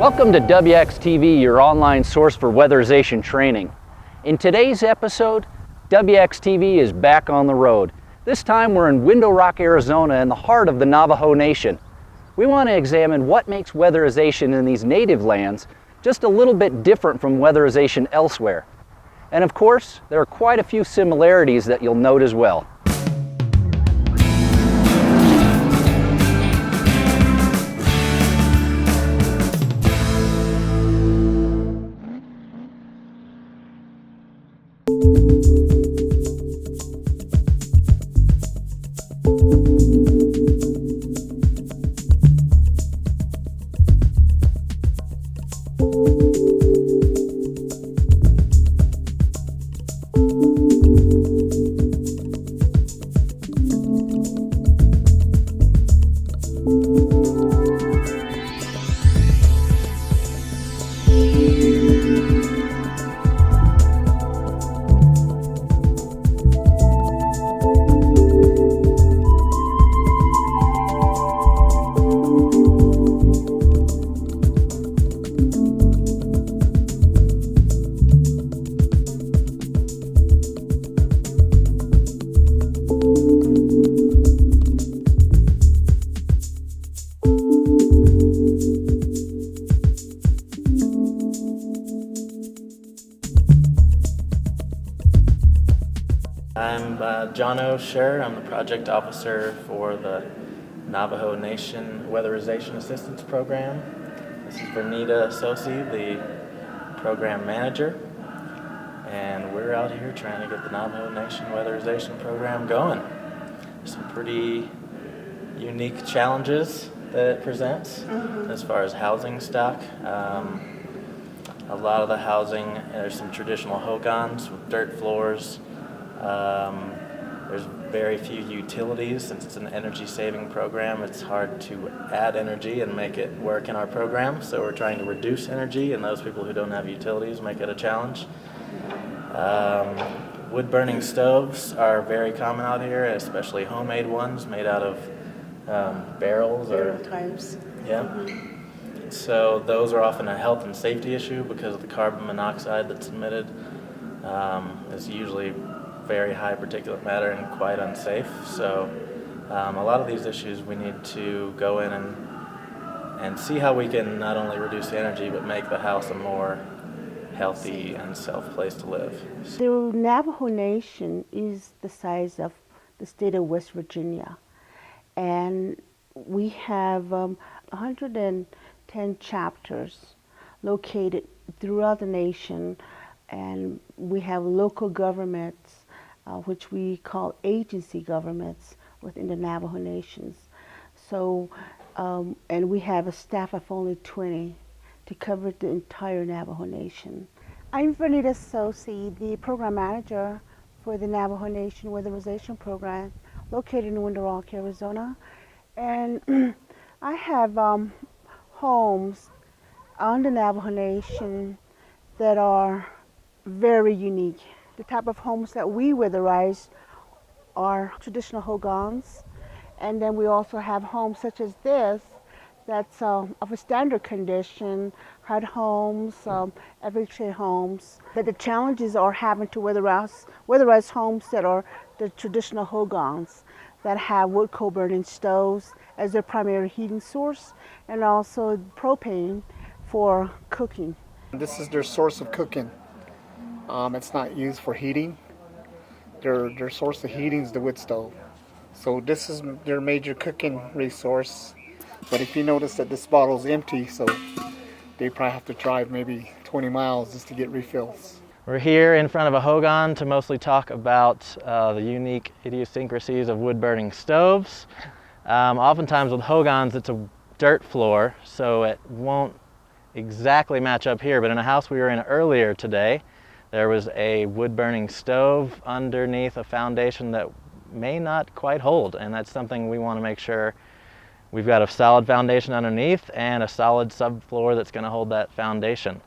Welcome to WxTV, your online source for weatherization training. In today's episode, WxTV is back on the road. This time we're in Window Rock, Arizona, in the heart of the Navajo Nation. We want to examine what makes weatherization in these native lands just a little bit different from weatherization elsewhere. And of course, there are quite a few similarities that you'll note as well. I'm John O'Sher. I'm the project officer for the Navajo Nation Weatherization Assistance Program. This is Vernita Sosi, the program manager, and we're out here trying to get the Navajo Nation Weatherization Program going. There's some pretty unique challenges that it presents as far as housing stock. A lot of the housing, there's some traditional hogans with dirt floors. There's very few utilities. Since it's an energy saving program, it's hard to add energy and make it work in our program, so we're trying to reduce energy, and those people who don't have utilities make it a challenge. Wood burning stoves are very common out here, especially homemade ones made out of barrels or types. Yeah. So those are often a health and safety issue because of the carbon monoxide that's emitted. Is usually very high particulate matter and quite unsafe. So a lot of these issues we need to go in and see how we can not only reduce the energy but make the house a more healthy and safe place to live. The Navajo Nation is the size of the state of West Virginia, and we have 110 chapters located throughout the nation, and we have local governments which we call agency governments within the Navajo Nations. So, and we have a staff of only 20 to cover the entire Navajo Nation. I'm Vernita Sosi, the program manager for the Navajo Nation Weatherization Program located in Window Rock, Arizona. And I have homes on the Navajo Nation that are very unique. The type of homes that we weatherize are traditional hogans, and then we also have homes such as this that's of a standard condition, HUD homes, FHA homes. But the challenges are having to weatherize homes that are the traditional hogans that have wood coal burning stoves as their primary heating source, and also propane for cooking. This is their source of cooking. It's not used for heating. Their source of heating is the wood stove. So this is their major cooking resource. But if you notice that this bottle is empty, so they probably have to drive maybe 20 miles just to get refills. We're here in front of a hogan to mostly talk about the unique idiosyncrasies of wood burning stoves. Oftentimes with hogans it's a dirt floor, so it won't exactly match up here, but in a house we were in earlier today, there was a wood-burning stove underneath a foundation that may not quite hold, and that's something we want to make sure we've got a solid foundation underneath and a solid subfloor that's going to hold that foundation.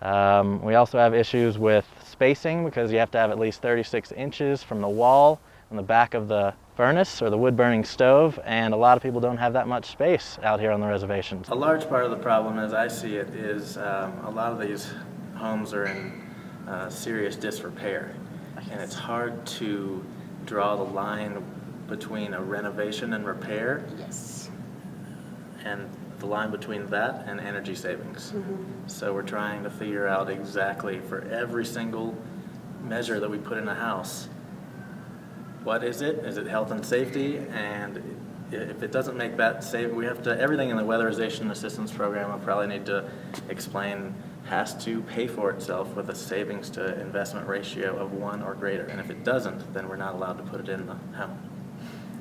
We also have issues with spacing because you have to have at least 36 inches from the wall and the back of the furnace or the wood-burning stove, and a lot of people don't have that much space out here on the reservations. A large part of the problem, as I see it, is a lot of these homes are in serious disrepair, and it's hard to draw the line between a renovation and repair. Yes. And the line between that and energy savings. So we're trying to figure out exactly for every single measure that we put in a house, what is it? Is it health and safety? And if it doesn't make that safe, we have to, everything in the weatherization assistance program I'll probably need to explain has to pay for itself with a savings to investment ratio of 1 or greater. And if it doesn't, then we're not allowed to put it in the home.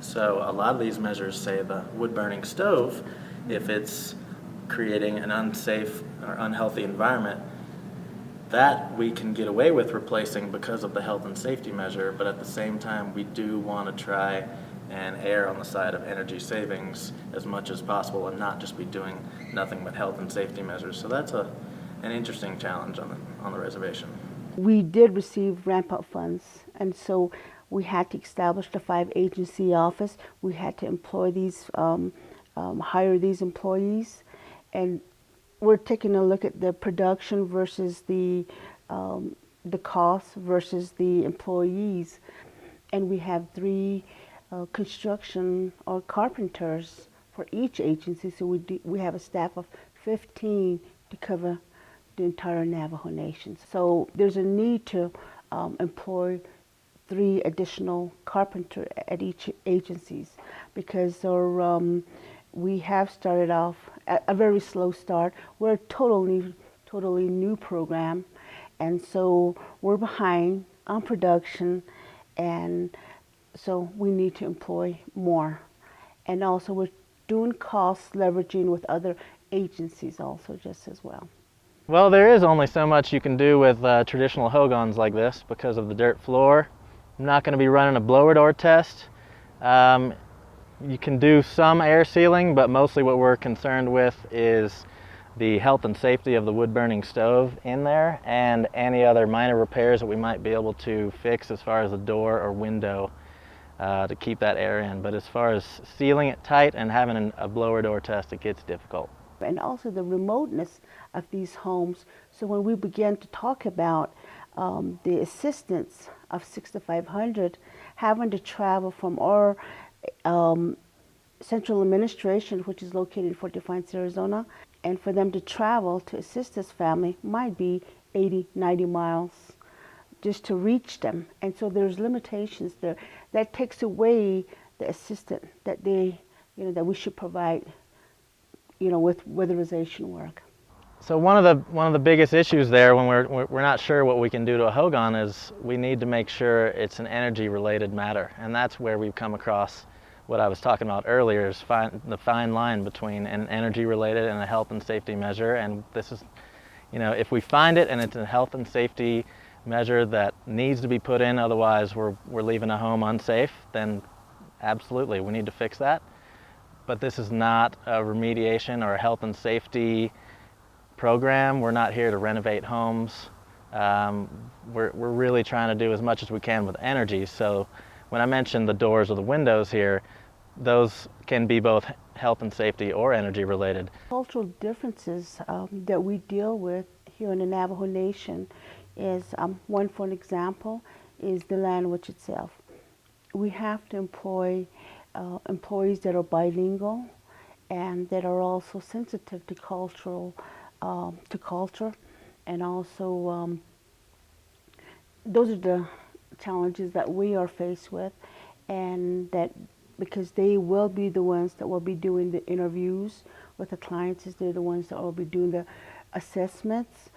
So a lot of these measures say the wood-burning stove, if it's creating an unsafe or unhealthy environment, that we can get away with replacing because of the health and safety measure, but at the same time we do want to try and err on the side of energy savings as much as possible and not just be doing nothing but health and safety measures. So that's an interesting challenge on the reservation. We did receive ramp-up funds, and so we had to establish the 5-agency office. We had to employ these, hire these employees, and we're taking a look at the production versus the cost versus the employees, and we have 3 construction or carpenters for each agency. So we have a staff of 15 to cover the entire Navajo Nation. So there's a need to employ 3 additional carpenters at each agencies because we have started off at a very slow start. We're a totally new program, and so we're behind on production, and so we need to employ more. And also we're doing cost leveraging with other agencies also just as well. Well, there is only so much you can do with traditional hogans like this because of the dirt floor. I'm not going to be running a blower door test. You can do some air sealing, but mostly what we're concerned with is the health and safety of the wood-burning stove in there and any other minor repairs that we might be able to fix as far as a door or window to keep that air in. But as far as sealing it tight and having a blower door test, it gets difficult. And also the remoteness of these homes. So when we began to talk about the assistance of 6500 having to travel from our central administration, which is located in Fort Defiance, Arizona, and for them to travel to assist this family might be 80, 90 miles just to reach them. And so there's limitations there. That takes away the assistance that that we should provide, with weatherization work. So one of the biggest issues there when we're not sure what we can do to a hogan is we need to make sure it's an energy related matter, and that's where we've come across what I was talking about earlier is the fine line between an energy related and a health and safety measure. And this is, if we find it and it's a health and safety measure that needs to be put in, otherwise we're leaving a home unsafe, then absolutely we need to fix that. But this is not a remediation or a health and safety program. We're not here to renovate homes. We're really trying to do as much as we can with energy. So when I mentioned the doors or the windows here, those can be both health and safety or energy related. Cultural differences that we deal with here in the Navajo Nation is, one for an example, is the language itself. We have to employ employees that are bilingual and that are also sensitive to culture, and also those are the challenges that we are faced with, and that because they will be the ones that will be doing the interviews with the clients, they're the ones that will be doing the assessments.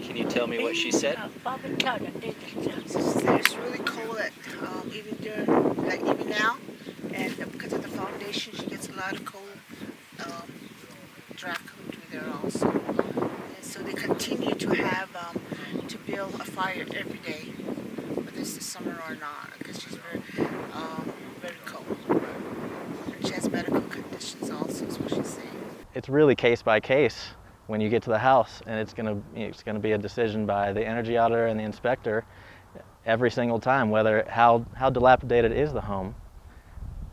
Can you tell me what she said? It's really cold even now, and because of the foundation, she gets a lot of cold draft coming through there also. so they continue to have to build a fire every day, whether it's the summer or not, because she's very cold. And she has medical conditions also, is what she's saying. It's really case by case when you get to the house, and it's gonna be a decision by the energy auditor and the inspector every single time, whether how dilapidated is the home,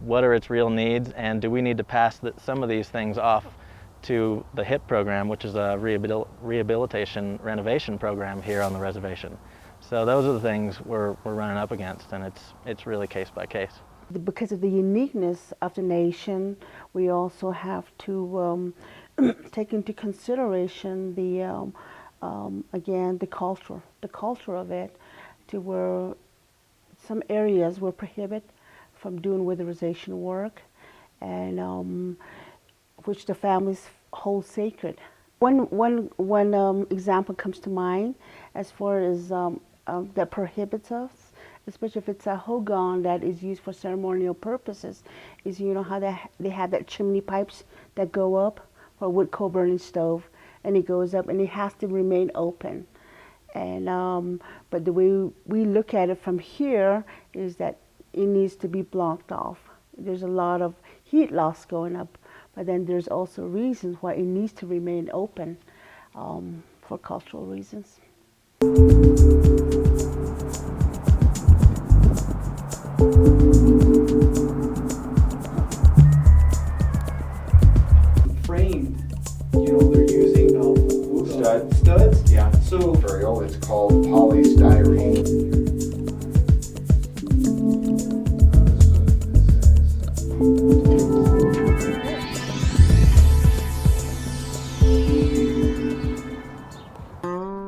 what are its real needs, and do we need to pass some of these things off to the HIP program, which is a rehabilitation renovation program here on the reservation. So those are the things we're running up against, and it's really case by case. Because of the uniqueness of the nation, we also have to take into consideration the again the culture of it, to where some areas were prohibited from doing weatherization work, and which the families hold sacred. One example comes to mind as far as that prohibits us, especially if it's a hogan that is used for ceremonial purposes, is, you know how they have that chimney pipes that go up for a wood coal burning stove, and it goes up and it has to remain open. And but the way we look at it from here is that it needs to be blocked off. There's a lot of heat loss going up, but then there's also reasons why it needs to remain open for cultural reasons. Framed, you know, they're using studs. Yeah. So Material. It's called polystyrene.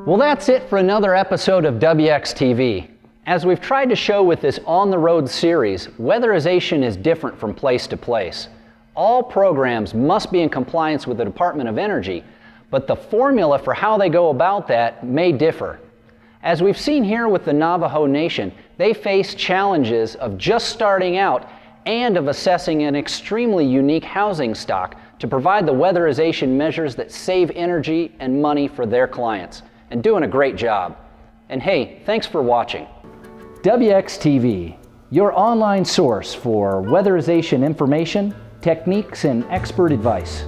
Well, that's it for another episode of WxTV. As we've tried to show with this On the Road series, weatherization is different from place to place. All programs must be in compliance with the Department of Energy, but the formula for how they go about that may differ. As we've seen here with the Navajo Nation, they face challenges of just starting out and of assessing an extremely unique housing stock to provide the weatherization measures that save energy and money for their clients, and doing a great job. And hey, thanks for watching. WxTV, your online source for weatherization information, techniques, and expert advice.